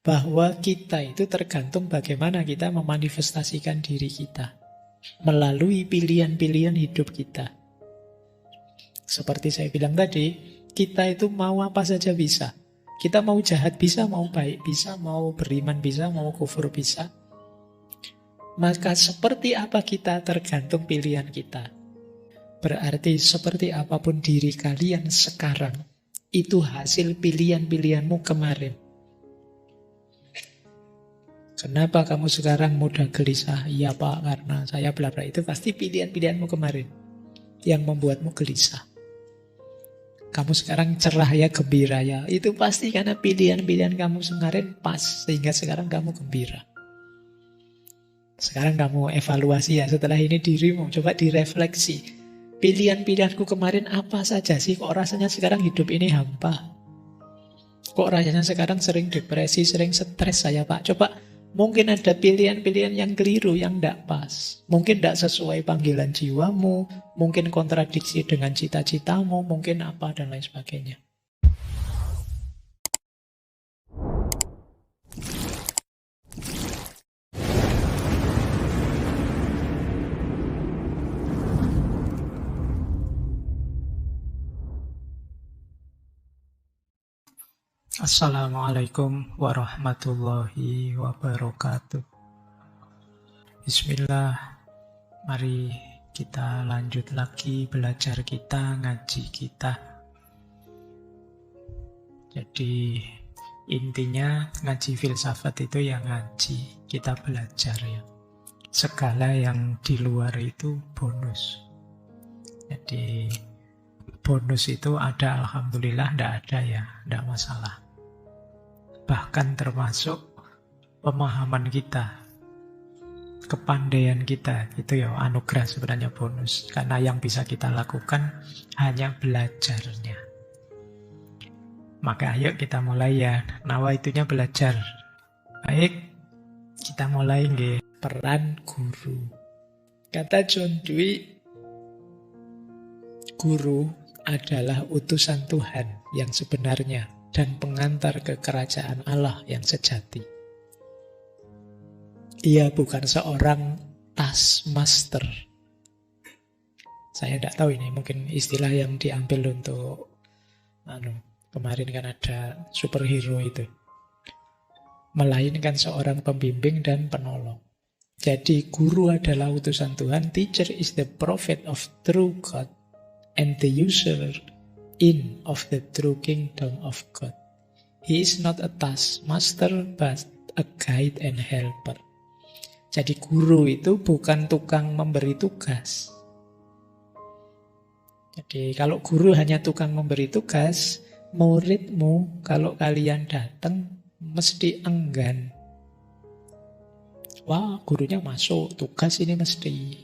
bahwa kita itu tergantung bagaimana kita memanifestasikan diri kita melalui pilihan-pilihan hidup kita. Seperti saya bilang tadi, kita itu mau apa saja bisa. Kita mau jahat bisa, mau baik bisa, mau beriman bisa, mau kufur bisa. Maka seperti apa kita tergantung pilihan kita. Berarti seperti apapun diri kalian sekarang, itu hasil pilihan-pilihanmu kemarin. Kenapa kamu sekarang mudah gelisah? Iya Pak, karena saya bla bla. Itu pasti pilihan-pilihanmu kemarin yang membuatmu gelisah. Kamu sekarang cerah ya, gembira ya. Itu pasti karena pilihan-pilihan kamu kemarin pas, sehingga sekarang kamu gembira. Sekarang kamu evaluasi ya, setelah ini dirimu, coba direfleksi. Pilihan-pilihanku kemarin apa saja sih? Kok rasanya sekarang hidup ini hampa? Kok rasanya sekarang sering depresi, sering stres saya Pak? Coba, mungkin ada pilihan-pilihan yang keliru, yang tidak pas. Mungkin tidak sesuai panggilan jiwamu, mungkin kontradiksi dengan cita-citamu, mungkin apa dan lain sebagainya. Assalamualaikum warahmatullahi wabarakatuh. Bismillah. Mari kita lanjut lagi belajar kita, ngaji kita. Jadi intinya ngaji filsafat itu ya ngaji, kita belajar ya. Segala yang di luar itu bonus. Jadi bonus itu ada, alhamdulillah, tidak ada ya, tidak masalah. Bahkan termasuk pemahaman kita, kepandaian kita, itu ya anugerah sebenarnya bonus. Karena yang bisa kita lakukan hanya belajarnya. Maka ayo kita mulai ya, nawaitunya belajar. Baik, kita mulai nggih. Peran guru. Kata John Dewey, guru adalah utusan Tuhan yang sebenarnya dan pengantar ke kerajaan Allah yang sejati. Ia bukan seorang taskmaster. Saya tidak tahu ini, mungkin istilah yang diambil untuk kemarin kan ada superhero itu. Melainkan seorang pembimbing dan penolong. Jadi guru adalah utusan Tuhan, teacher is the prophet of true God, and the user in of the true kingdom of God. He is not a taskmaster, but a guide and helper. Jadi guru itu bukan tukang memberi tugas. Jadi kalau guru hanya tukang memberi tugas, muridmu kalau kalian datang mesti enggan. Wah, gurunya masuk, tugas ini mesti.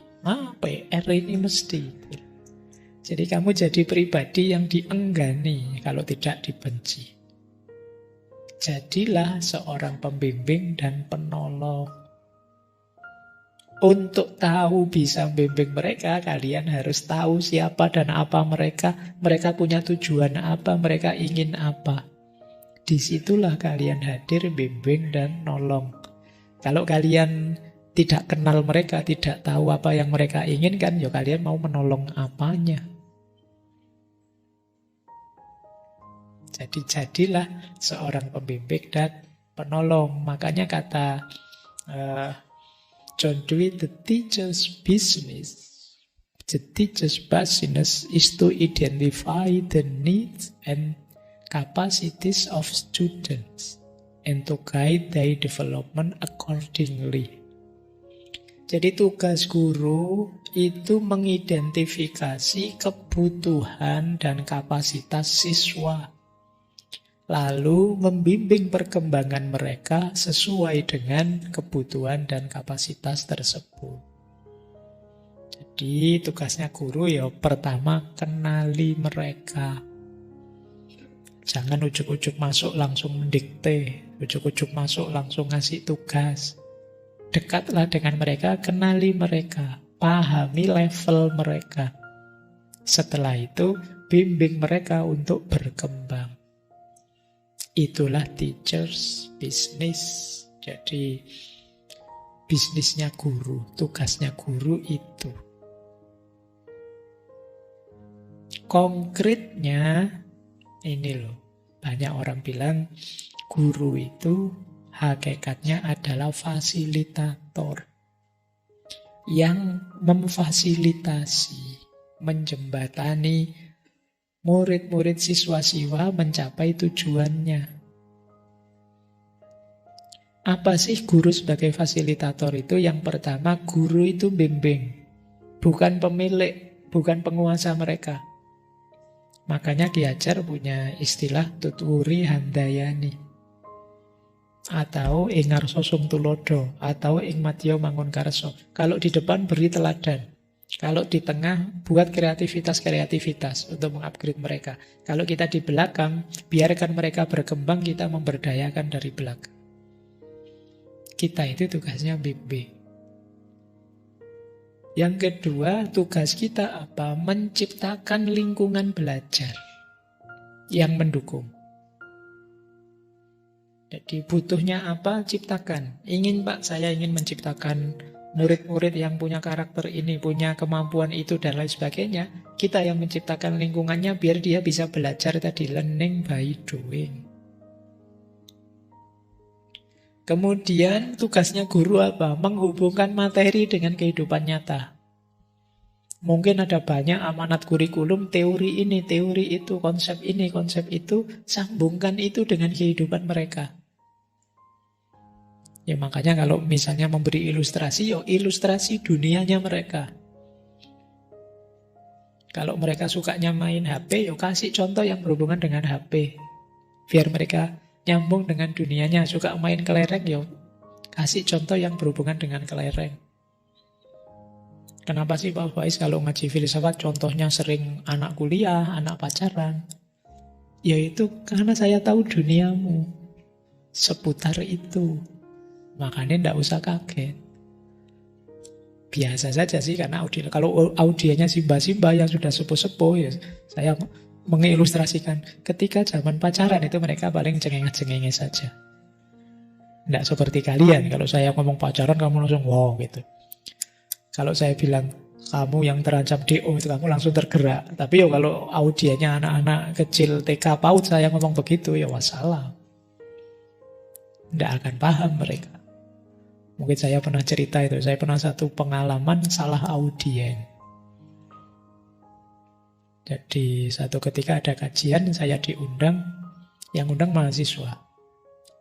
PR ini mesti. Jadi kamu jadi pribadi yang dienggani kalau tidak dibenci. Jadilah seorang pembimbing dan penolong. Untuk tahu bisa membimbing mereka, kalian harus tahu siapa dan apa mereka. Mereka punya tujuan apa, mereka ingin apa. Disitulah kalian hadir, bimbing dan nolong. Kalau kalian tidak kenal mereka, tidak tahu apa yang mereka inginkan, ya kalian mau menolong apanya? Jadi jadilah seorang pembimbing dan penolong. Makanya kata John Dewey, the teacher's business is to identify the needs and capacities of students and to guide their development accordingly. Jadi tugas guru itu mengidentifikasi kebutuhan dan kapasitas siswa, lalu membimbing perkembangan mereka sesuai dengan kebutuhan dan kapasitas tersebut. Jadi tugasnya guru ya pertama kenali mereka. Jangan ujuk-ujuk masuk langsung mendikte, ujuk-ujuk masuk langsung ngasih tugas. Dekatlah dengan mereka, kenali mereka, pahami level mereka. Setelah itu bimbing mereka untuk berkembang. Itulah teachers business. Jadi bisnisnya guru, tugasnya guru itu. Konkretnya ini loh, banyak orang bilang guru itu hakikatnya adalah fasilitator yang memfasilitasi, menjembatani murid-murid siswa-siswa mencapai tujuannya. Apa sih guru sebagai fasilitator itu? Yang pertama, guru itu bimbing, bukan pemilik, bukan penguasa mereka. Makanya Ki Hajar punya istilah tuturi handayani, atau ing ngarsa sung tulodo, atau ing madya mangun karso. Kalau di depan beri teladan, kalau di tengah buat kreativitas untuk mengupgrade mereka. Kalau kita di belakang, biarkan mereka berkembang, kita memberdayakan dari belakang. Kita itu tugasnya bimbing. Yang kedua, tugas kita apa? Menciptakan lingkungan belajar yang mendukung. Jadi butuhnya apa? Ciptakan. Pak, saya ingin menciptakan murid-murid yang punya karakter ini, punya kemampuan itu, dan lain sebagainya. Kita yang menciptakan lingkungannya biar dia bisa belajar tadi, learning by doing. Kemudian tugasnya guru apa? Menghubungkan materi dengan kehidupan nyata. Mungkin ada banyak amanat kurikulum, teori ini, teori itu, konsep ini, konsep itu. Sambungkan itu dengan kehidupan mereka. Ya makanya kalau misalnya memberi ilustrasi, ilustrasi dunianya mereka. Kalau mereka sukanya main HP, kasih contoh yang berhubungan dengan HP. Biar mereka nyambung dengan dunianya. Suka main kelereng, kasih contoh yang berhubungan dengan kelereng. Kenapa sih Pak Faiz kalau ngaji filsafat contohnya sering anak kuliah, anak pacaran? Yaitu karena saya tahu duniamu seputar itu. Makanya tidak usah kaget. Biasa saja sih karena kalau audiennya simba-simba yang sudah sepuh-sepuh, ya saya mengilustrasikan ketika zaman pacaran itu mereka paling cengeng-cengeng saja. Tidak seperti kalian, kalau saya ngomong pacaran kamu langsung wow gitu. Kalau saya bilang kamu yang terancam DO itu kamu langsung tergerak. Tapi kalau audiennya anak-anak kecil TK PAUD saya ngomong begitu, wassalam. Tidak akan paham mereka. Mungkin saya pernah cerita itu, saya pernah satu pengalaman salah audien. Jadi satu ketika ada kajian, saya diundang, yang undang mahasiswa.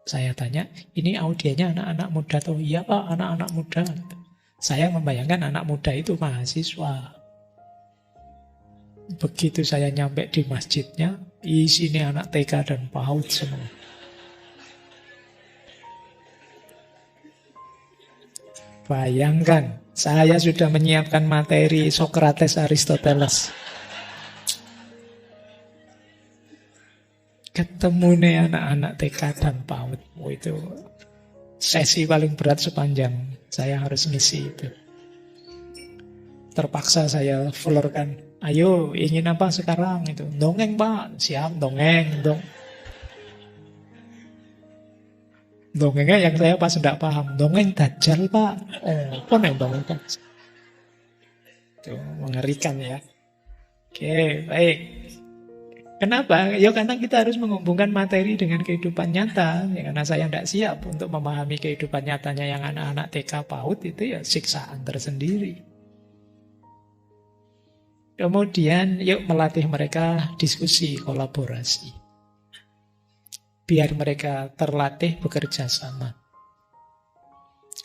Saya tanya, ini audiennya anak-anak muda atau iya Pak, anak-anak muda. Saya membayangkan anak muda itu mahasiswa. Begitu saya nyampe di masjidnya, isinya anak TK dan PAUD semua. Bayangkan, saya sudah menyiapkan materi Socrates, Aristoteles. Ketemu nih anak-anak TK dan PAUD. Itu sesi paling berat sepanjang saya harus ngisi itu. Terpaksa saya florkan, ayo ingin apa sekarang itu? Dongeng Pak, siap dongeng. Dongengnya yang saya pas tidak paham. Dongeng Dajjal Pak. Apa nih dongeng Dajjal? Itu mengerikan ya. Oke, baik. Kenapa? Karena kita harus menghubungkan materi dengan kehidupan nyata. Karena saya tidak siap untuk memahami kehidupan nyatanya yang anak-anak TK PAUD itu siksaan tersendiri. Kemudian yuk melatih mereka diskusi, kolaborasi. Biar mereka terlatih bekerja sama.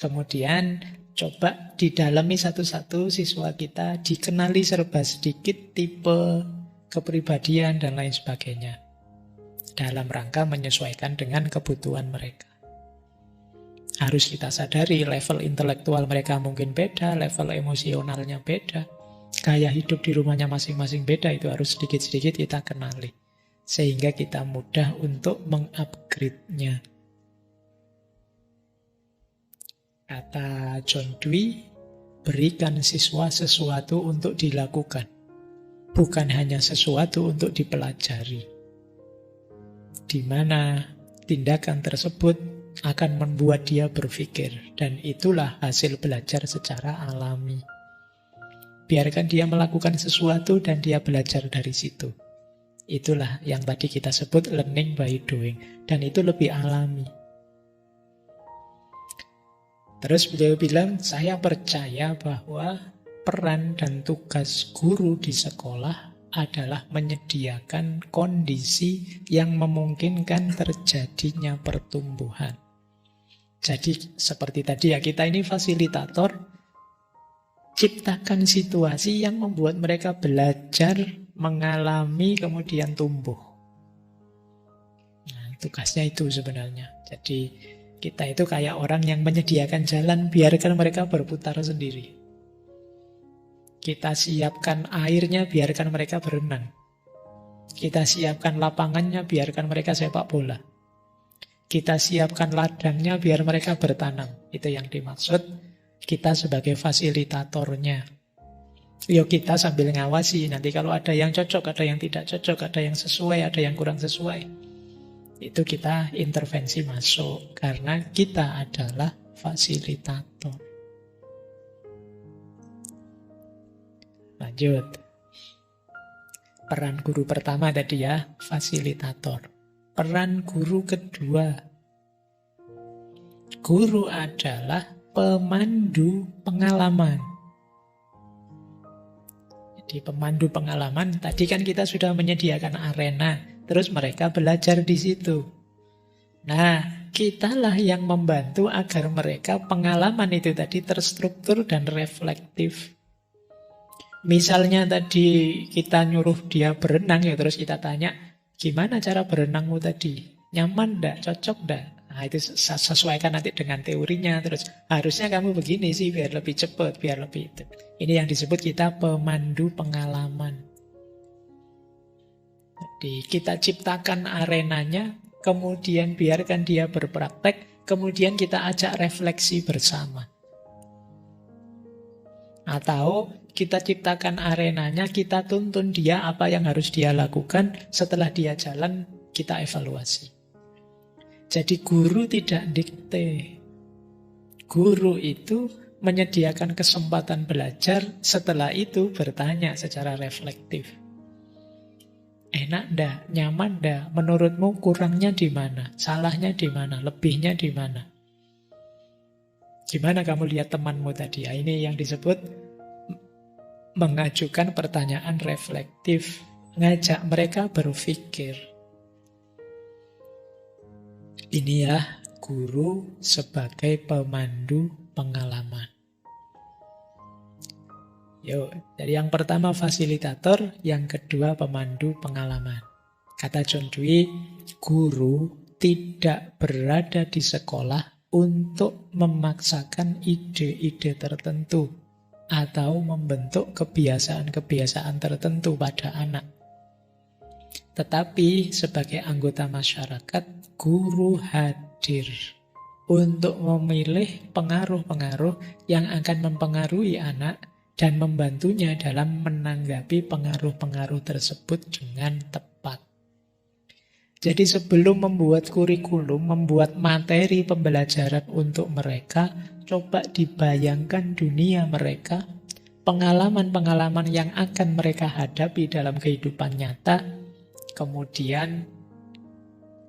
Kemudian coba didalami satu-satu siswa kita, dikenali serba sedikit tipe kepribadian dan lain sebagainya, dalam rangka menyesuaikan dengan kebutuhan mereka. Harus kita sadari level intelektual mereka mungkin beda, level emosionalnya beda, gaya hidup di rumahnya masing-masing beda. Itu harus sedikit-sedikit kita kenali, sehingga kita mudah untuk mengupgrade-nya. Kata John Dewey, berikan siswa sesuatu untuk dilakukan, bukan hanya sesuatu untuk dipelajari. Di mana tindakan tersebut akan membuat dia berpikir. Dan itulah hasil belajar secara alami. Biarkan dia melakukan sesuatu dan dia belajar dari situ. Itulah yang tadi kita sebut learning by doing. Dan itu lebih alami. Terus beliau bilang, saya percaya bahwa peran dan tugas guru di sekolah adalah menyediakan kondisi yang memungkinkan terjadinya pertumbuhan. Jadi seperti tadi ya, kita ini fasilitator, ciptakan situasi yang membuat mereka belajar, mengalami, kemudian tumbuh. Nah, tugasnya itu sebenarnya. Jadi kita itu kayak orang yang menyediakan jalan, biarkan mereka berputar sendiri. Kita siapkan airnya, biarkan mereka berenang. Kita siapkan lapangannya, biarkan mereka sepak bola. Kita siapkan ladangnya, biar mereka bertanam. Itu yang dimaksud kita sebagai fasilitatornya. Yo, kita sambil ngawasi. Nanti kalau ada yang cocok, ada yang tidak cocok, ada yang sesuai, ada yang kurang sesuai, itu kita intervensi masuk, karena kita adalah fasilitator. Lanjut. Peran guru pertama tadi ya, fasilitator. Peran guru kedua. Guru adalah pemandu pengalaman. Jadi pemandu pengalaman, tadi kan kita sudah menyediakan arena, terus mereka belajar di situ. Nah, kitalah yang membantu agar mereka pengalaman itu tadi terstruktur dan reflektif. Misalnya tadi kita nyuruh dia berenang ya, terus kita tanya, gimana cara berenangmu tadi? Nyaman enggak? Cocok enggak? Nah, itu sesuaikan nanti dengan teorinya. Terus harusnya kamu begini sih biar lebih cepat, biar lebih itu. Ini yang disebut kita pemandu pengalaman. Jadi kita ciptakan arenanya, kemudian biarkan dia berpraktek, kemudian kita ajak refleksi bersama. Atau kita ciptakan arenanya, kita tuntun dia apa yang harus dia lakukan, setelah dia jalan kita evaluasi. Jadi guru tidak dikte. Guru itu menyediakan kesempatan belajar, setelah itu bertanya secara reflektif. Enak ndak? Nyaman ndak? Menurutmu kurangnya di mana? Salahnya di mana? Lebihnya di mana? Gimana kamu lihat temanmu tadi? Ya, ini yang disebut mengajukan pertanyaan reflektif, ngajak mereka berpikir. Ini ya guru sebagai pemandu pengalaman. Yuk, jadi yang pertama fasilitator, yang kedua pemandu pengalaman. Kata John Dewey, guru tidak berada di sekolah untuk memaksakan ide-ide tertentu atau membentuk kebiasaan-kebiasaan tertentu pada anak. Tetapi sebagai anggota masyarakat, guru hadir untuk memilih pengaruh-pengaruh yang akan mempengaruhi anak dan membantunya dalam menanggapi pengaruh-pengaruh tersebut dengan tepat. Jadi sebelum membuat kurikulum, membuat materi pembelajaran untuk mereka, coba dibayangkan dunia mereka, pengalaman-pengalaman yang akan mereka hadapi dalam kehidupan nyata, kemudian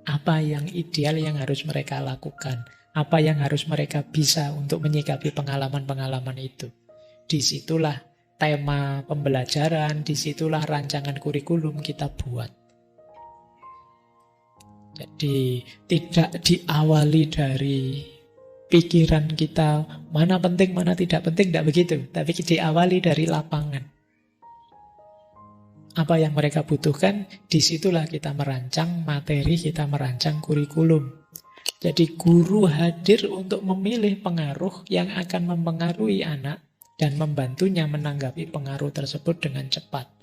apa yang ideal yang harus mereka lakukan, apa yang harus mereka bisa untuk menyikapi pengalaman-pengalaman itu. Disitulah tema pembelajaran, disitulah rancangan kurikulum kita buat. Jadi tidak diawali dari pikiran kita mana penting, mana tidak penting, tidak begitu. Tapi diawali dari lapangan. Apa yang mereka butuhkan, disitulah kita merancang materi, kita merancang kurikulum. Jadi guru hadir untuk memilih pengaruh yang akan mempengaruhi anak dan membantunya menanggapi pengaruh tersebut dengan cepat.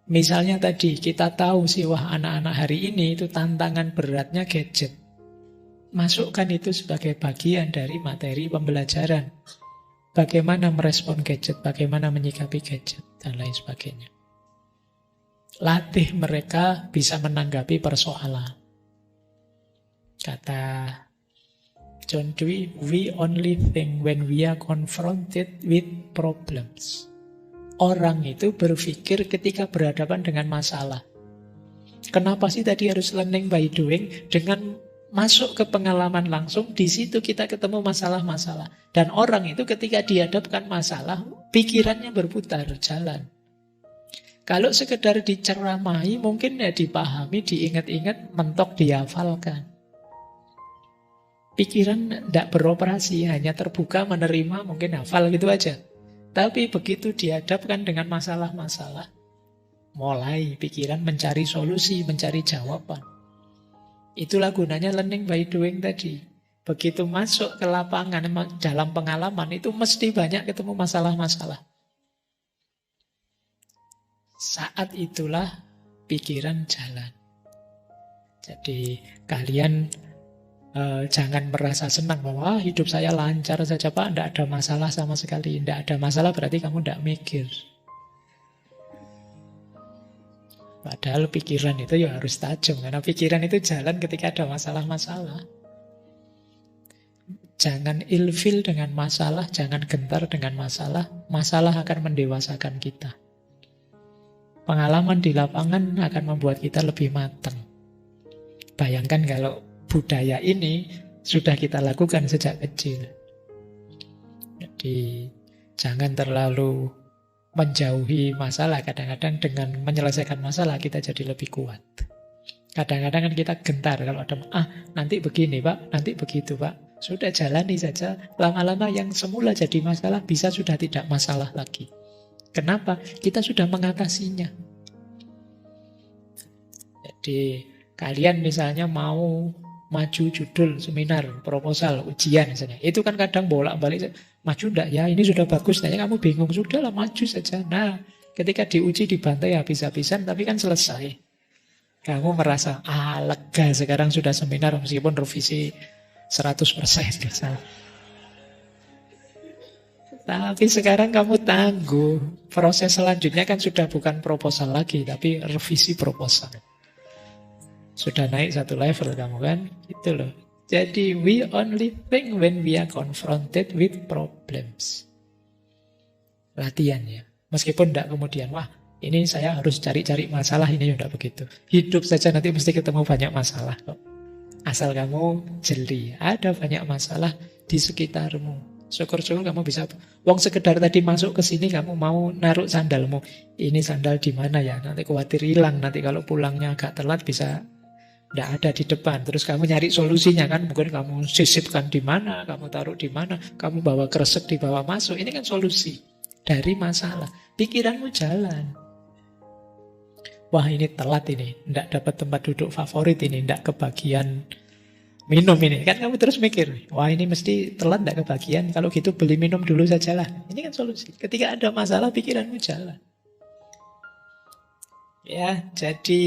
Misalnya tadi kita tahu sih, wah anak-anak hari ini itu tantangan beratnya gadget. Masukkan itu sebagai bagian dari materi pembelajaran. Bagaimana merespon gadget, bagaimana menyikapi gadget, dan lain sebagainya. Latih mereka bisa menanggapi persoalan. Kata John Dewey, we only think when we are confronted with problems. Orang itu berpikir ketika berhadapan dengan masalah. Kenapa sih tadi harus learning by doing? Dengan masuk ke pengalaman langsung, di situ kita ketemu masalah-masalah. Dan orang itu ketika dihadapkan masalah, pikirannya berputar, jalan. Kalau sekedar diceramahi, mungkin ya dipahami, diingat-ingat, mentok dihafalkan. Pikiran tidak beroperasi, hanya terbuka, menerima, mungkin hafal gitu aja. Tapi begitu dihadapkan dengan masalah-masalah, mulai pikiran mencari solusi, mencari jawaban. Itulah gunanya learning by doing tadi. Begitu masuk ke lapangan, dalam pengalaman, itu mesti banyak ketemu masalah-masalah. Saat itulah pikiran jalan. Jadi kalian jangan merasa senang bahwa hidup saya lancar saja Pak, tidak ada masalah sama sekali. Tidak ada masalah berarti kamu tidak mikir. Padahal pikiran itu ya harus tajam, karena pikiran itu jalan ketika ada masalah-masalah. Jangan ilfil dengan masalah, jangan gentar dengan masalah. Masalah akan mendewasakan kita. Pengalaman di lapangan akan membuat kita lebih matang. Bayangkan kalau budaya ini sudah kita lakukan sejak kecil. Jadi jangan terlalu menjauhi masalah. Kadang-kadang dengan menyelesaikan masalah kita jadi lebih kuat. Kadang-kadang kan kita gentar kalau ada nanti begini Pak, nanti begitu Pak. Sudah jalani saja. Lama-lama yang semula jadi masalah bisa sudah tidak masalah lagi. Kenapa? Kita sudah mengatasinya. Jadi kalian misalnya mau maju judul, seminar, proposal, ujian misalnya. Itu kan kadang bolak-balik. Maju enggak ya? Ini sudah bagus. Tanya kamu bingung. Sudahlah maju saja. Nah, ketika diuji dibantai habis-habisan tapi kan selesai. Kamu merasa, lega sekarang sudah seminar meskipun revisi 100% misalnya. Tapi sekarang kamu tangguh. Proses selanjutnya kan sudah bukan proposal lagi, tapi revisi proposal. Sudah naik satu level kamu kan. Itu loh. Jadi we only think when we are confronted with problems. Latihan ya. Meskipun tidak kemudian, wah ini saya harus cari-cari masalah, ini tidak begitu. Hidup saja nanti mesti ketemu banyak masalah kok. Asal kamu jeli, ada banyak masalah di sekitarmu. Syukur-syukur kamu bisa. Wong sekedar tadi masuk ke sini kamu mau naruh sandalmu. Ini sandal di mana ya? Nanti khawatir hilang. Nanti kalau pulangnya agak telat bisa tidak ada di depan. Terus kamu nyari solusinya kan? Mungkin kamu sisipkan di mana? Kamu taruh di mana? Kamu bawa kresek dibawa masuk. Ini kan solusi dari masalah. Pikiranmu jalan. Wah ini telat ini. Tidak dapat tempat duduk favorit ini. Tidak kebagian minum ini, kan kamu terus mikir, wah ini mesti telat tidak kebagian, kalau gitu beli minum dulu sajalah. Ini kan solusi. Ketika ada masalah, pikiranmu jalan. Ya, jadi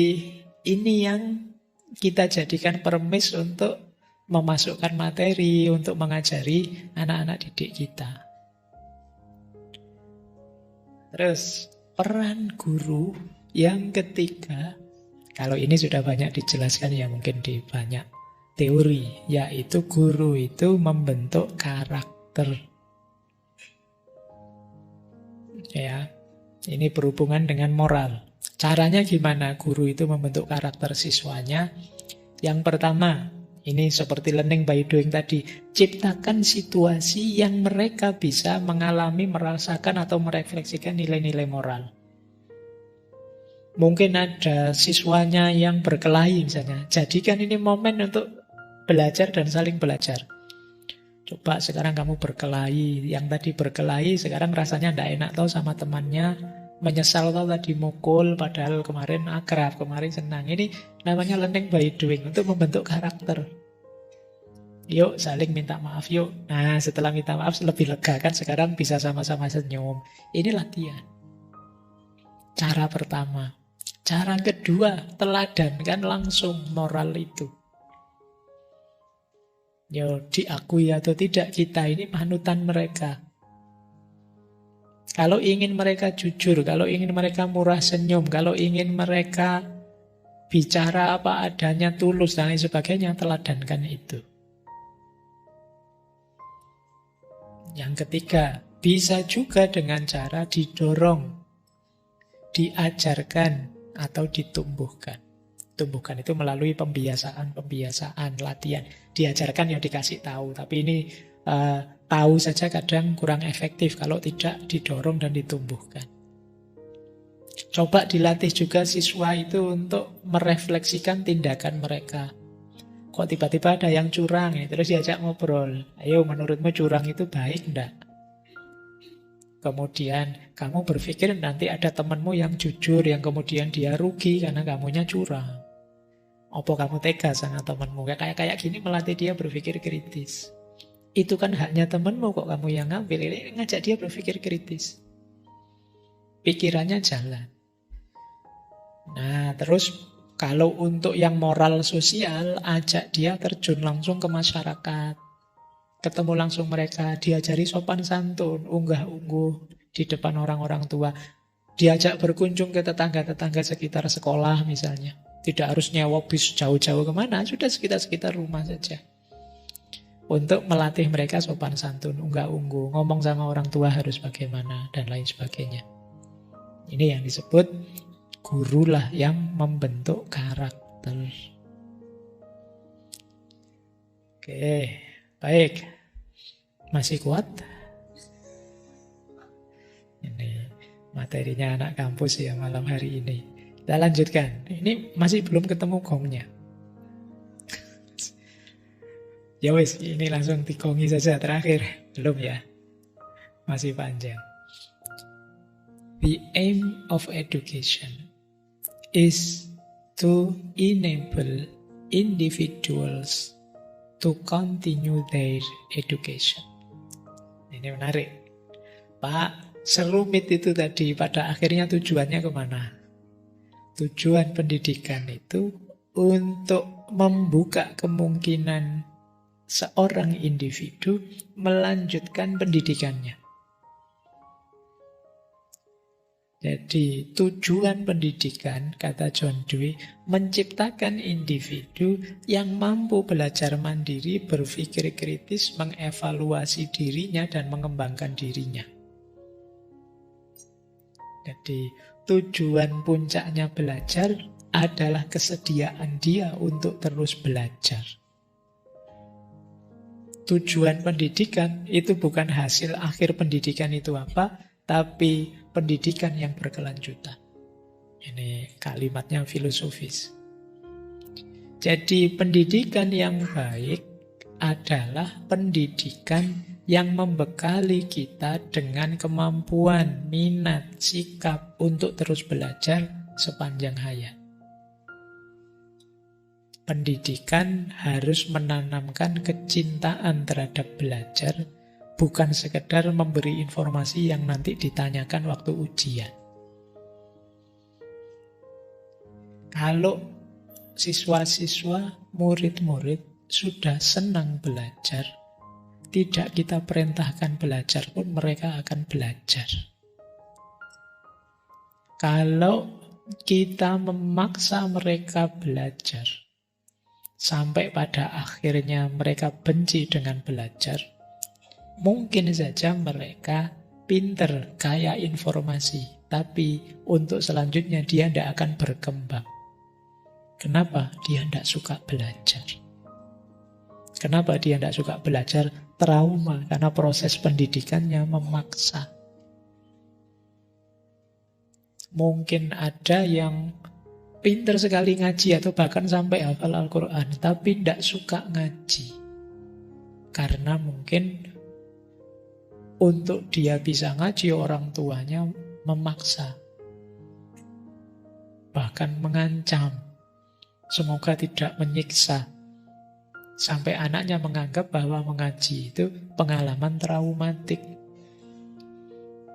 ini yang kita jadikan permis untuk memasukkan materi, untuk mengajari anak-anak didik kita. Terus, peran guru yang ketiga, kalau ini sudah banyak dijelaskan ya mungkin di banyak teori, yaitu guru itu membentuk karakter. Ya, ini berhubungan dengan moral. Caranya gimana guru itu membentuk karakter siswanya? Yang pertama, ini seperti learning by doing tadi, ciptakan situasi yang mereka bisa mengalami, merasakan atau merefleksikan nilai-nilai moral. Mungkin ada siswanya yang berkelahi misalnya, jadikan ini momen untuk belajar dan saling belajar. Coba sekarang kamu berkelahi, yang tadi berkelahi sekarang rasanya tidak enak tahu sama temannya, menyesal tahu tadi mukul padahal kemarin akrab, kemarin senang. Ini namanya learning by doing, untuk membentuk karakter. Yuk saling minta maaf yuk. Nah setelah minta maaf lebih lega kan, sekarang bisa sama-sama senyum. Ini latihan. Cara pertama. Cara kedua, teladankan langsung moral itu. Ya, diakui atau tidak, kita ini panutan mereka. Kalau ingin mereka jujur, kalau ingin mereka murah senyum, kalau ingin mereka bicara apa adanya, tulus dan lain sebagainya, teladankan itu. Yang ketiga, bisa juga dengan cara didorong, diajarkan, atau ditumbuhkan. Tumbuhkan itu melalui pembiasaan, latihan. Diajarkan ya dikasih tahu, tapi ini tahu saja kadang kurang efektif kalau tidak didorong dan ditumbuhkan. Coba dilatih juga siswa itu untuk merefleksikan tindakan mereka. Kok tiba-tiba ada yang curang ya, terus diajak ngobrol. Ayo, menurutmu curang itu baik enggak? Kemudian kamu berpikir nanti ada temanmu yang jujur, yang kemudian dia rugi karena kamunya curang. Apa kamu tega sama temanmu? Kayak gini melatih dia berpikir kritis. Itu kan haknya temanmu, kok kamu yang ngambil. Ini ngajak dia berpikir kritis. Pikirannya jalan. Nah, terus kalau untuk yang moral sosial, ajak dia terjun langsung ke masyarakat. Ketemu langsung mereka, diajari sopan santun, unggah-ungguh di depan orang-orang tua. Diajak berkunjung ke tetangga-tetangga sekitar sekolah misalnya. Tidak harus nyewa bis jauh-jauh kemana, sudah sekitar-sekitar rumah saja. Untuk melatih mereka sopan santun, unggah-ungguh, ngomong sama orang tua harus bagaimana, dan lain sebagainya. Ini yang disebut gurulah yang membentuk karakter. Oke, baik. Masih kuat? Ini materinya anak kampus ya malam hari ini. Kita lanjutkan. Ini masih belum ketemu gongnya. Ya wis, ini langsung digongi saja terakhir. Belum ya? Masih panjang. The aim of education is to enable individuals to continue their education. Ini menarik. Pak, serumit itu tadi, pada akhirnya tujuannya kemana? Tujuan pendidikan itu untuk membuka kemungkinan seorang individu melanjutkan pendidikannya. Jadi tujuan pendidikan, kata John Dewey, menciptakan individu yang mampu belajar mandiri, berpikir kritis, mengevaluasi dirinya, dan mengembangkan dirinya. Jadi tujuan puncaknya belajar adalah kesediaan dia untuk terus belajar. Tujuan pendidikan itu bukan hasil akhir pendidikan itu apa, tapi pendidikan yang berkelanjutan. Ini kalimatnya filosofis. Jadi pendidikan yang baik adalah pendidikan yang membekali kita dengan kemampuan, minat, sikap untuk terus belajar sepanjang hayat. Pendidikan harus menanamkan kecintaan terhadap belajar, bukan sekedar memberi informasi yang nanti ditanyakan waktu ujian. Kalau siswa-siswa, murid-murid sudah senang belajar, tidak kita perintahkan belajar pun mereka akan belajar. Kalau kita memaksa mereka belajar, sampai pada akhirnya mereka benci dengan belajar, mungkin saja mereka pinter, kaya informasi, tapi untuk selanjutnya dia tidak akan berkembang. Kenapa? Dia tidak suka belajar. Kenapa dia tidak suka belajar? Trauma, karena proses pendidikannya memaksa. Mungkin ada yang pinter sekali ngaji atau bahkan sampai hafal Al-Quran, tapi tidak suka ngaji. Karena mungkin untuk dia bisa ngaji, orang tuanya memaksa. Bahkan mengancam. Semoga tidak menyiksa. Sampai anaknya menganggap bahwa mengaji itu pengalaman traumatik.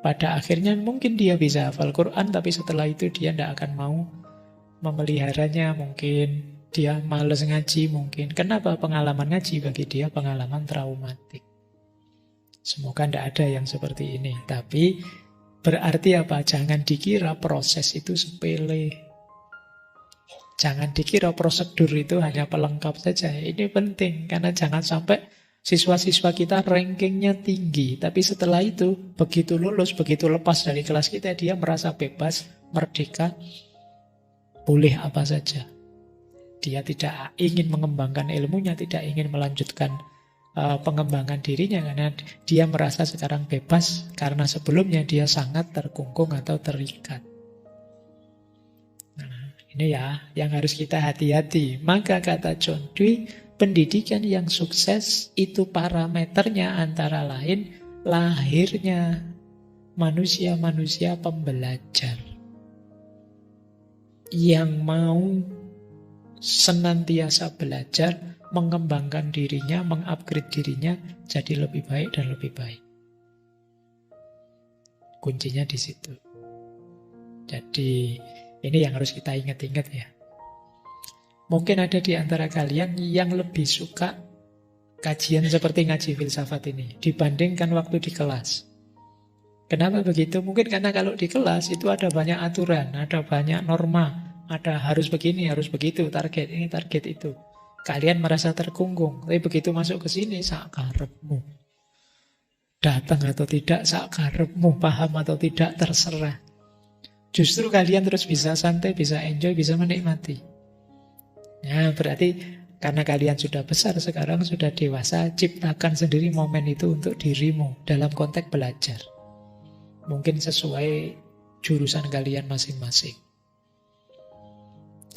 Pada akhirnya mungkin dia bisa hafal Quran, tapi setelah itu dia tidak akan mau memeliharanya. Mungkin dia malas ngaji mungkin. Kenapa? Pengalaman ngaji bagi dia pengalaman traumatik. Semoga tidak ada yang seperti ini. Tapi berarti apa? Jangan dikira proses itu sepele. Jangan dikira prosedur itu hanya pelengkap saja. Ini penting, karena jangan sampai siswa-siswa kita rankingnya tinggi. Tapi setelah itu, begitu lulus, begitu lepas dari kelas kita, dia merasa bebas, merdeka, boleh apa saja. Dia tidak ingin mengembangkan ilmunya, tidak ingin melanjutkan pengembangan dirinya, karena dia merasa sekarang bebas, karena sebelumnya dia sangat terkungkung atau terikat. Nah, ini ya yang harus kita hati-hati. Maka kata John Dewey, pendidikan yang sukses itu parameternya antara lain lahirnya manusia-manusia pembelajar yang mau senantiasa belajar, mengembangkan dirinya, mengupgrade dirinya jadi lebih baik dan lebih baik. Kuncinya di situ. Jadi ini yang harus kita ingat-ingat ya. Mungkin ada di antara kalian yang lebih suka kajian seperti ngaji filsafat ini dibandingkan waktu di kelas. Kenapa begitu? Mungkin karena kalau di kelas itu ada banyak aturan, ada banyak norma, ada harus begini, harus begitu, target ini, target itu. Kalian merasa terkungkung, tapi begitu masuk ke sini, sak karepmu. Datang atau tidak, sak karepmu. Paham atau tidak, terserah. Justru kalian terus bisa santai, bisa enjoy, bisa menikmati. Nah, berarti karena kalian sudah besar sekarang, sudah dewasa, ciptakan sendiri momen itu untuk dirimu dalam konteks belajar. Mungkin sesuai jurusan kalian masing-masing.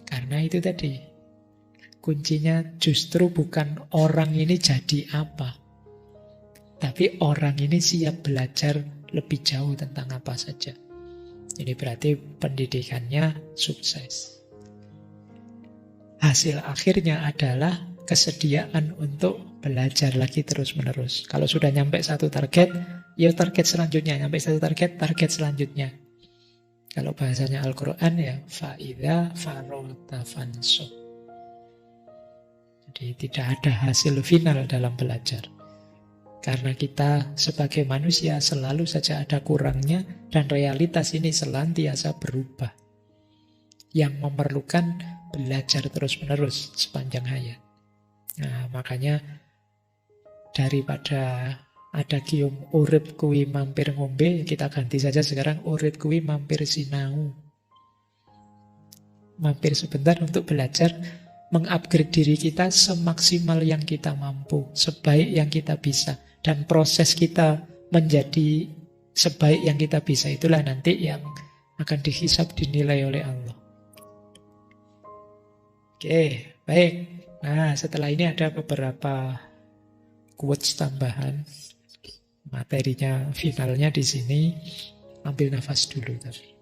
Karena itu tadi, kuncinya justru bukan orang ini jadi apa, tapi orang ini siap belajar lebih jauh tentang apa saja. Ini berarti pendidikannya sukses. Hasil akhirnya adalah kesediaan untuk belajar lagi terus-menerus. Kalau sudah nyampe satu target, ya target selanjutnya. Nyampe satu target, target selanjutnya. Kalau bahasanya Al-Quran ya, fa'idha farota fanso. Jadi tidak ada hasil final dalam belajar. Karena kita sebagai manusia selalu saja ada kurangnya, dan realitas ini senantiasa berubah. Yang memerlukan belajar terus-menerus sepanjang hayat. Nah, makanya daripada ada kium urip kuwi mampir ngombe, kita ganti saja sekarang urip kuwi mampir sinau. Mampir sebentar untuk belajar, mengupgrade diri kita semaksimal yang kita mampu, sebaik yang kita bisa. Dan proses kita menjadi sebaik yang kita bisa itulah nanti yang akan dihisab, dinilai oleh Allah. Oke, baik. Nah, setelah ini ada beberapa quotes tambahan. Materinya finalnya di sini. Ambil nafas dulu tadi.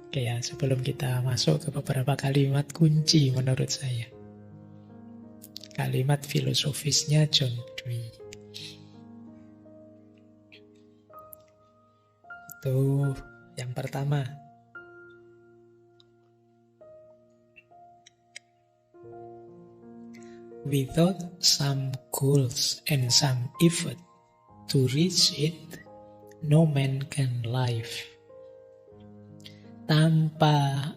Oke ya, sebelum kita masuk ke beberapa kalimat kunci menurut saya. Kalimat filosofisnya John Dewey. Itu yang pertama. Without some goals and some effort to reach it, no man can live. Tanpa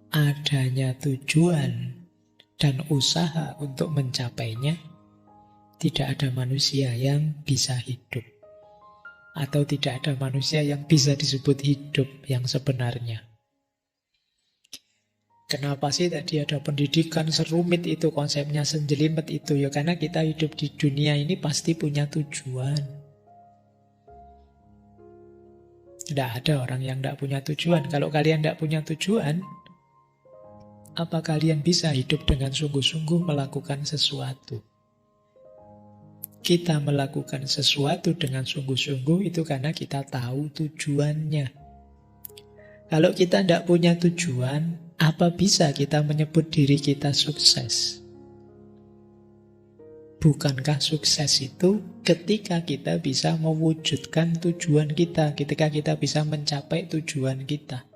adanya tujuan dan usaha untuk mencapainya, tidak ada manusia yang bisa hidup. Atau tidak ada manusia yang bisa disebut hidup yang sebenarnya. Kenapa sih tadi ada pendidikan serumit itu, konsepnya senjelimet itu? Ya karena kita hidup di dunia ini pasti punya tujuan. Tidak ada orang yang tidak punya tujuan. Kalau kalian tidak punya tujuan, apa kalian bisa hidup dengan sungguh-sungguh melakukan sesuatu? Kita melakukan sesuatu dengan sungguh-sungguh itu karena kita tahu tujuannya. Kalau kita tidak punya tujuan, apa bisa kita menyebut diri kita sukses? Bukankah sukses itu ketika kita bisa mewujudkan tujuan kita, ketika kita bisa mencapai tujuan kita?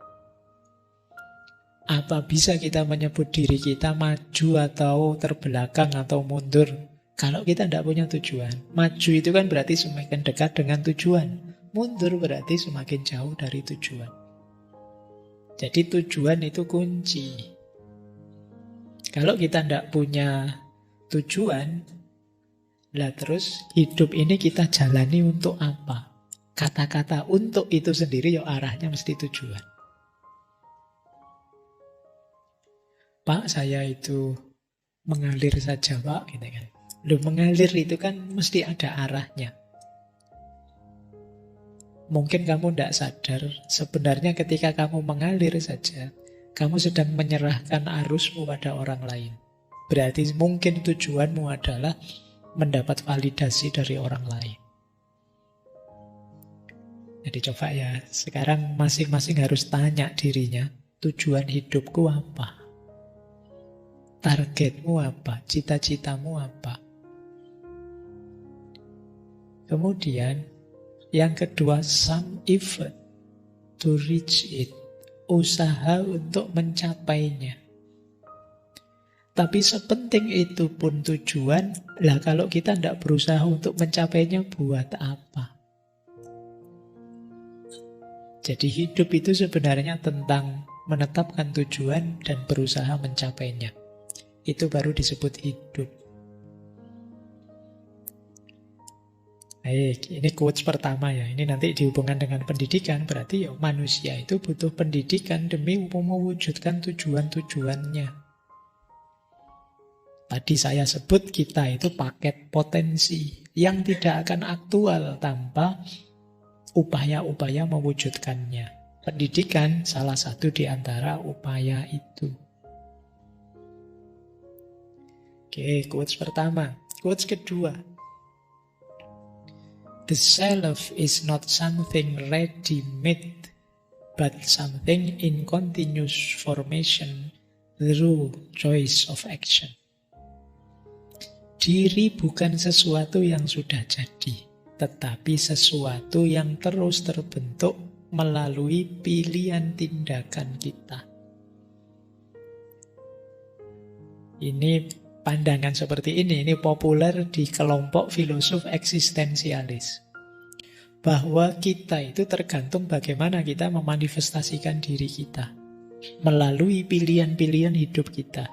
Apa bisa kita menyebut diri kita maju atau terbelakang atau mundur kalau kita tidak punya tujuan? Maju itu kan berarti semakin dekat dengan tujuan. Mundur berarti semakin jauh dari tujuan. Jadi tujuan itu kunci. Kalau kita tidak punya tujuan, lah terus hidup ini kita jalani untuk apa? Kata-kata untuk itu sendiri ya arahnya mesti tujuan. Pak, saya itu mengalir saja, Pak, gitu kan. Loh, mengalir itu kan mesti ada arahnya. Mungkin kamu tidak sadar, sebenarnya ketika kamu mengalir saja, kamu sedang menyerahkan arusmu pada orang lain. Berarti mungkin tujuanmu adalah mendapat validasi dari orang lain. Jadi coba ya, sekarang masing-masing harus tanya dirinya, tujuan hidupku apa? Targetmu apa? Cita-citamu apa? Kemudian, yang kedua, some effort to reach it. Usaha untuk mencapainya. Tapi sepenting itu pun tujuan, lah kalau kita tidak berusaha untuk mencapainya, buat apa? Jadi hidup itu sebenarnya tentang menetapkan tujuan dan berusaha mencapainya. Itu baru disebut hidup. Baik, ini quotes pertama ya. Ini nanti dihubungkan dengan pendidikan. Berarti ya manusia itu butuh pendidikan demi mewujudkan tujuan-tujuannya. Tadi saya sebut kita itu paket potensi yang tidak akan aktual tanpa upaya-upaya mewujudkannya. Pendidikan salah satu di antara upaya itu. Oke, quotes pertama. Quotes kedua. The self is not something ready-made, but something in continuous formation through choice of action. Diri bukan sesuatu yang sudah jadi, tetapi sesuatu yang terus terbentuk melalui pilihan tindakan kita. Ini pandangan seperti ini populer di kelompok filosof eksistensialis. Bahwa kita itu tergantung bagaimana kita memanifestasikan diri kita melalui pilihan-pilihan hidup kita.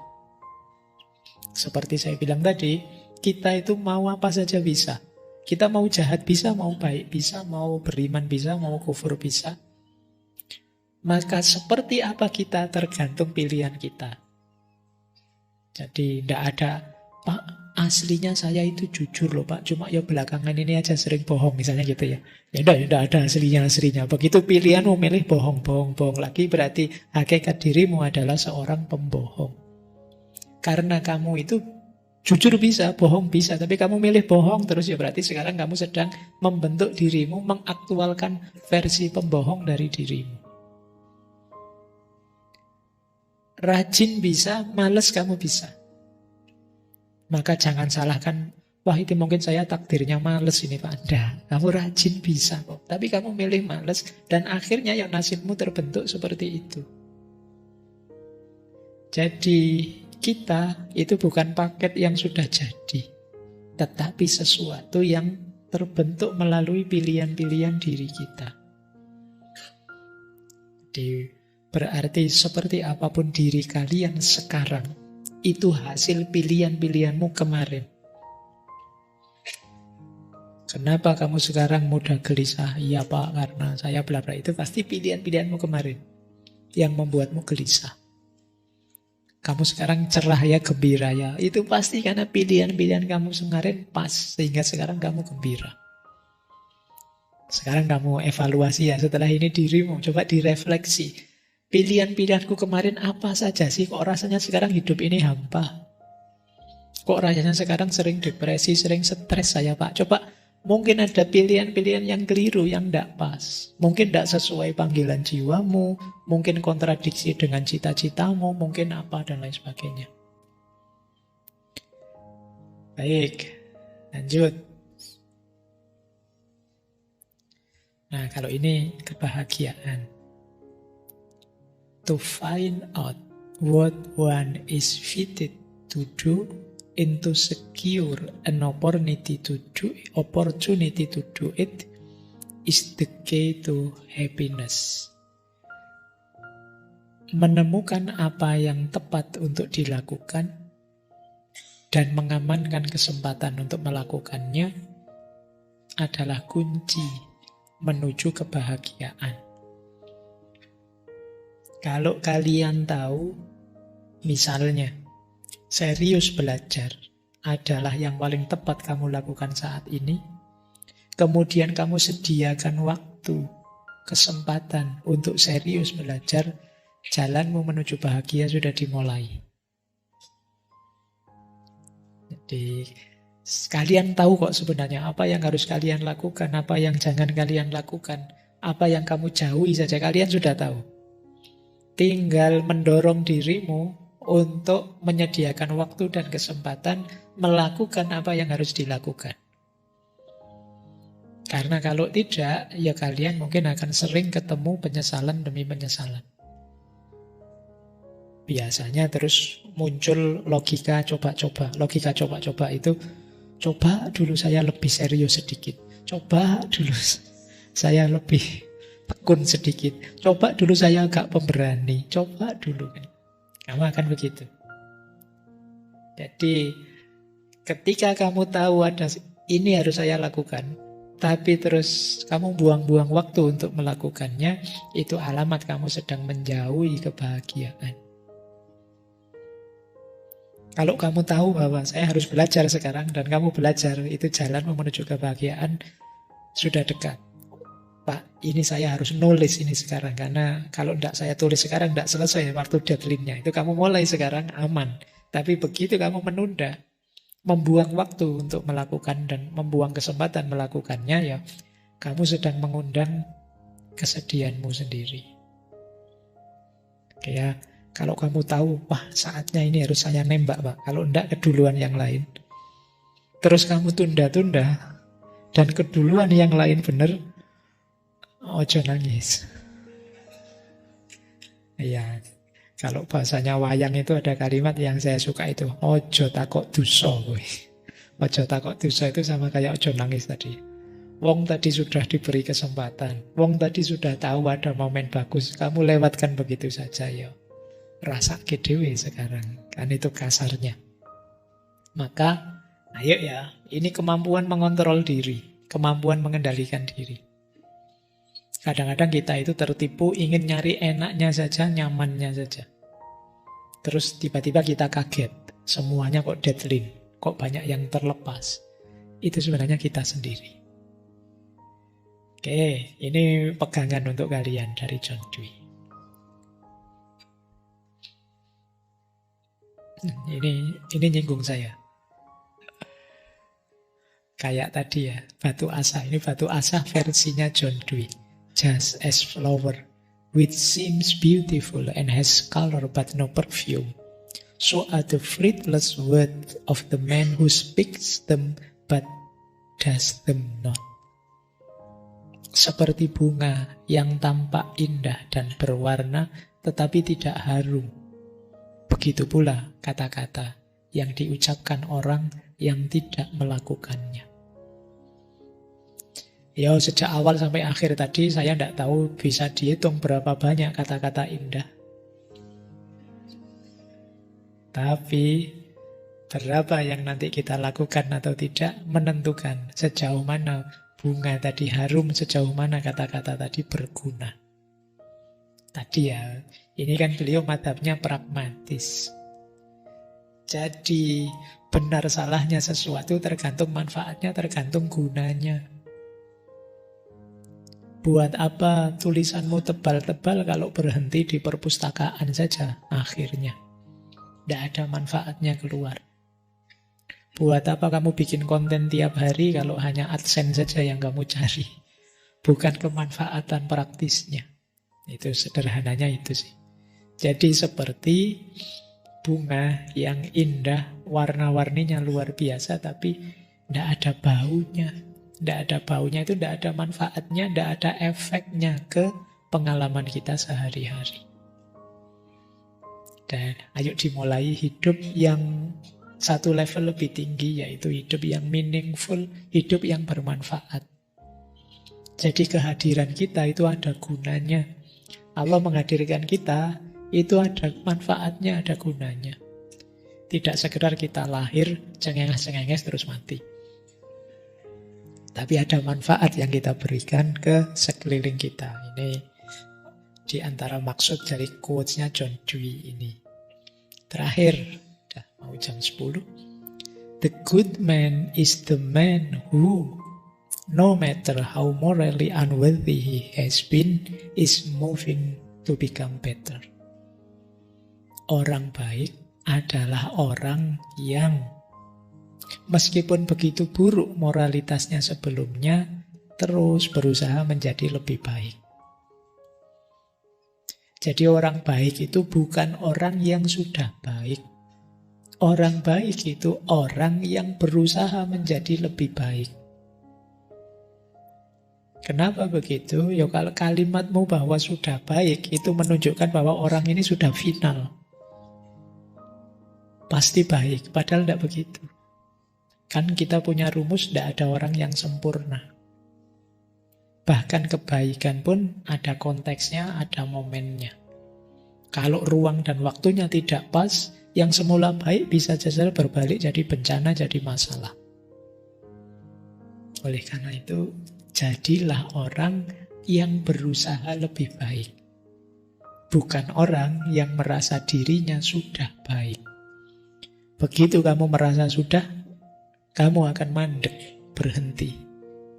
Seperti saya bilang tadi, kita itu mau apa saja bisa. Kita mau jahat bisa, mau baik bisa, mau beriman bisa, mau kufur bisa. Maka seperti apa kita tergantung pilihan kita. Jadi tidak ada, Pak, aslinya saya itu jujur loh Pak, cuma ya belakangan ini aja sering bohong misalnya gitu ya. Ya tidak ada aslinya. Begitu pilihanmu milih bohong lagi, berarti hakikat dirimu adalah seorang pembohong. Karena kamu itu jujur bisa, bohong bisa, tapi kamu milih bohong terus, ya berarti sekarang kamu sedang membentuk dirimu, mengaktualkan versi pembohong dari dirimu. Rajin bisa, males kamu bisa. Maka jangan salahkan, wah itu mungkin saya takdirnya males ini Pak. Kamu rajin bisa kok, tapi kamu milih males, dan akhirnya ya nasibmu terbentuk seperti itu. Jadi kita itu bukan paket yang sudah jadi, tetapi sesuatu yang terbentuk melalui pilihan-pilihan diri kita. Jadi berarti seperti apapun diri kalian sekarang, itu hasil pilihan-pilihanmu kemarin. Kenapa kamu sekarang mudah gelisah? Iya Pak, karena saya bla-bla. Itu pasti pilihan-pilihanmu kemarin yang membuatmu gelisah. Kamu sekarang cerah ya, gembira ya. Itu pasti karena pilihan-pilihan kamu kemarin pas, sehingga sekarang kamu gembira. Sekarang kamu evaluasi ya setelah ini dirimu. Coba direfleksi. Pilihan-pilihanku kemarin apa saja sih? Kok rasanya sekarang hidup ini hampa? Kok rasanya sekarang sering depresi, sering stres saya Pak? Coba, mungkin ada pilihan-pilihan yang keliru, yang tidak pas. Mungkin tidak sesuai panggilan jiwamu, mungkin kontradiksi dengan cita-citamu, mungkin apa, dan lain sebagainya. Baik, lanjut. Nah, kalau ini kebahagiaan. To find out what one is fitted to do and to secure an opportunity to do it is the key to happiness. menemukan apa yang tepat untuk dilakukan dan mengamankan kesempatan untuk melakukannya adalah kunci menuju kebahagiaan. Kalau kalian tahu, misalnya, serius belajar adalah yang paling tepat kamu lakukan saat ini, kemudian kamu sediakan waktu, kesempatan untuk serius belajar, jalanmu menuju bahagia sudah dimulai. Jadi, kalian tahu kok sebenarnya apa yang harus kalian lakukan, apa yang jangan kalian lakukan, apa yang kamu jauhi saja, kalian sudah tahu. Tinggal mendorong dirimu untuk menyediakan waktu dan kesempatan melakukan apa yang harus dilakukan. Karena kalau tidak, ya kalian mungkin akan sering ketemu penyesalan demi penyesalan. Biasanya terus muncul logika coba-coba. Logika coba-coba itu, coba dulu saya lebih serius sedikit. Coba dulu saya lebih tekun sedikit. Coba dulu saya agak pemberani. Coba dulu. Kamu akan begitu. Jadi ketika kamu tahu ada ini harus saya lakukan, tapi terus kamu buang-buang waktu untuk melakukannya, itu alamat kamu sedang menjauhi kebahagiaan. Kalau kamu tahu bahwa saya harus belajar sekarang dan kamu belajar, itu jalan menuju kebahagiaan sudah dekat. Pak, ini saya harus nulis ini sekarang, karena kalau tidak saya tulis sekarang tidak selesai waktu deadline-nya. Itu kamu mulai sekarang aman. Tapi begitu kamu menunda, membuang waktu untuk melakukan dan membuang kesempatan melakukannya, ya kamu sedang mengundang kesedihanmu sendiri. Oke ya. Kalau kamu tahu, wah saatnya ini harus saya nembak Pak. Kalau enggak, keduluan yang lain. Terus kamu tunda-tunda, dan keduluan yang lain benar, ojo nangis. Iya, kalau bahasanya wayang itu ada kalimat yang saya suka itu, ojo takok dosa. Ojo takok dosa itu sama kayak ojo nangis tadi. Wong tadi sudah diberi kesempatan. Wong tadi sudah tahu ada momen bagus. Kamu lewatkan begitu saja ya. Rasa kedewe sekarang. Kan itu kasarnya. Maka, ayo ya, ini kemampuan mengontrol diri. Kemampuan mengendalikan diri. Kadang-kadang kita itu tertipu ingin nyari enaknya saja, nyamannya saja. Terus tiba-tiba kita kaget. Semuanya kok deadline. Kok banyak yang terlepas. Itu sebenarnya kita sendiri. Oke, ini pegangan untuk kalian dari John Dewey. Ini nyinggung saya. Kayak tadi ya, batu asa. Ini batu asa versinya John Dewey. Just as flower, which seems beautiful and has color but no perfume, so are the fruitless words of the man who speaks them but does them not. Seperti bunga yang tampak indah dan berwarna tetapi tidak harum. Begitu pula kata-kata yang diucapkan orang yang tidak melakukannya. Ya, sejak awal sampai akhir tadi saya tidak tahu bisa dihitung berapa banyak kata-kata indah. Tapi berapa yang nanti kita lakukan atau tidak menentukan sejauh mana bunga tadi harum, sejauh mana kata-kata tadi berguna. Tadi ya, ini kan beliau madhabnya pragmatis. Jadi benar salahnya sesuatu tergantung manfaatnya, tergantung gunanya. Buat apa tulisanmu tebal-tebal kalau berhenti di perpustakaan saja akhirnya? Tidak ada manfaatnya keluar. Buat apa kamu bikin konten tiap hari kalau hanya AdSense saja yang kamu cari? Bukan kemanfaatan praktisnya. Itu sederhananya itu sih. Jadi seperti bunga yang indah, warna-warninya luar biasa, tapi tidak ada baunya. Tidak ada baunya itu tidak ada manfaatnya, tidak ada efeknya ke pengalaman kita sehari-hari. Dan ayo dimulai hidup yang satu level lebih tinggi, yaitu hidup yang meaningful, hidup yang bermanfaat. Jadi kehadiran kita itu ada gunanya. Allah menghadirkan kita itu ada manfaatnya, ada gunanya. Tidak sekedar kita lahir, cengenges-cengenges terus mati. Tapi ada manfaat yang kita berikan ke sekeliling kita. Ini di antara maksud dari quotes-nya John Dewey ini. Terakhir, udah mau jam 10. The good man is the man who, no matter how morally unworthy he has been, is moving to become better. Orang baik adalah orang yang meskipun begitu buruk moralitasnya sebelumnya, terus berusaha menjadi lebih baik. Jadi orang baik itu bukan orang yang sudah baik. Orang baik itu orang yang berusaha menjadi lebih baik. Kenapa begitu? Ya kalau kalimatmu bahwa sudah baik itu menunjukkan bahwa orang ini sudah final. Pasti baik, padahal tidak begitu. Kan kita punya rumus, tidak ada orang yang sempurna. Bahkan kebaikan pun ada konteksnya, ada momennya. Kalau ruang dan waktunya tidak pas, yang semula baik bisa saja berbalik jadi bencana, jadi masalah. Oleh karena itu, jadilah orang yang berusaha lebih baik. Bukan orang yang merasa dirinya sudah baik. Begitu kamu merasa sudah, kamu akan mandek, berhenti.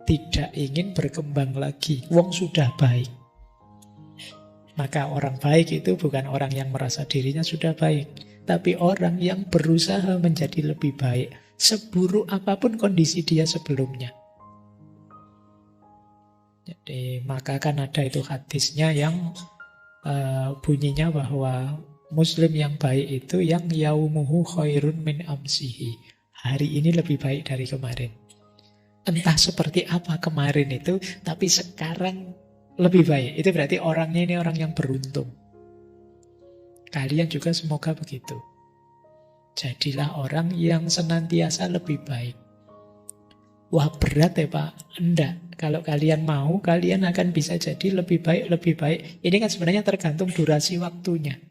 Tidak ingin berkembang lagi. Wong sudah baik. Maka orang baik itu bukan orang yang merasa dirinya sudah baik, tapi orang yang berusaha menjadi lebih baik, seburuk apapun kondisi dia sebelumnya. Jadi maka kan ada itu hadisnya yang bunyinya bahwa Muslim yang baik itu yang yaumuhu khairun min amsihi. Hari ini lebih baik dari kemarin. Entah seperti apa kemarin itu, tapi sekarang lebih baik. Itu berarti orangnya ini orang yang beruntung. Kalian juga semoga begitu. Jadilah orang yang senantiasa lebih baik. Wah berat ya Pak? Enggak. Kalau kalian mau, kalian akan bisa jadi lebih baik, lebih baik. Ini kan sebenarnya tergantung durasi waktunya.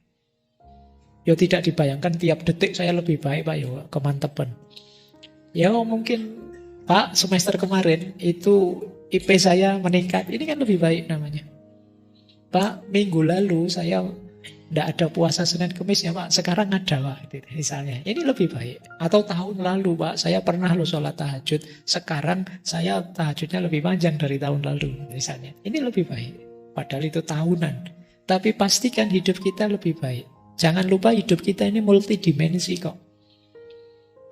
Ya tidak dibayangkan tiap detik saya lebih baik Pak, ya kemantepan. Ya mungkin Pak semester kemarin itu IP saya meningkat, ini kan lebih baik namanya. Pak minggu lalu saya tidak ada puasa Senin Kemis ya Pak, sekarang ada Pak misalnya, ini lebih baik. Atau tahun lalu Pak saya pernah loh sholat tahajud, sekarang saya tahajudnya lebih panjang dari tahun lalu misalnya, ini lebih baik. Padahal itu tahunan, tapi pastikan hidup kita lebih baik. Jangan lupa hidup kita ini multidimensi kok.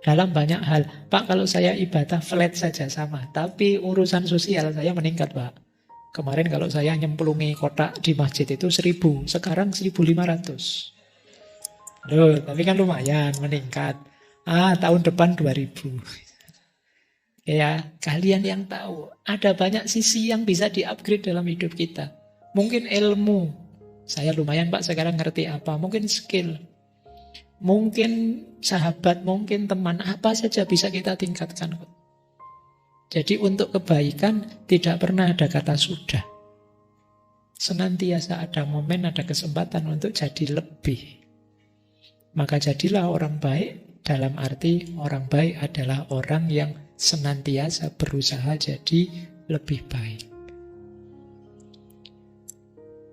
Dalam banyak hal. Pak kalau saya ibadah flat saja sama, tapi urusan sosial saya meningkat Pak. Kemarin kalau saya nyemplungi kotak di masjid itu 1.000, sekarang 1.500. Loh, tapi kan lumayan meningkat. Tahun depan 2.000. Ya, kalian yang tahu, ada banyak sisi yang bisa di-upgrade dalam hidup kita. Mungkin ilmu. Saya lumayan Pak sekarang ngerti apa. Mungkin skill. Mungkin sahabat, mungkin teman. Apa saja bisa kita tingkatkan. Jadi untuk kebaikan tidak pernah ada kata sudah. Senantiasa ada momen, ada kesempatan untuk jadi lebih. Maka jadilah orang baik. Dalam arti orang baik adalah orang yang senantiasa berusaha jadi lebih baik.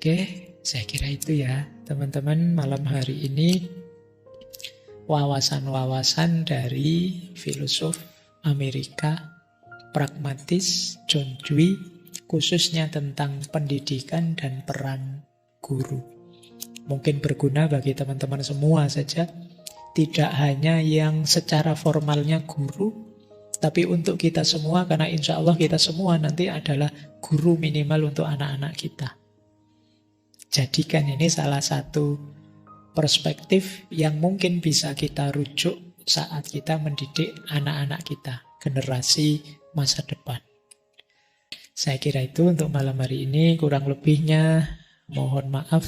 Oke. Saya kira itu ya, teman-teman, malam hari ini wawasan-wawasan dari filosof Amerika pragmatis John Dewey, khususnya tentang pendidikan dan peran guru. Mungkin berguna bagi teman-teman semua saja, tidak hanya yang secara formalnya guru, tapi untuk kita semua, karena insya Allah kita semua nanti adalah guru minimal untuk anak-anak kita. Jadikan ini salah satu perspektif yang mungkin bisa kita rujuk saat kita mendidik anak-anak kita, generasi masa depan. Saya kira itu untuk malam hari ini, kurang lebihnya mohon maaf.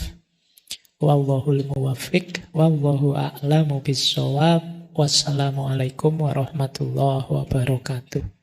Wallahul muwaffiq, wallahu a'lamu bissawab. Wassalamualaikum warahmatullahi wabarakatuh.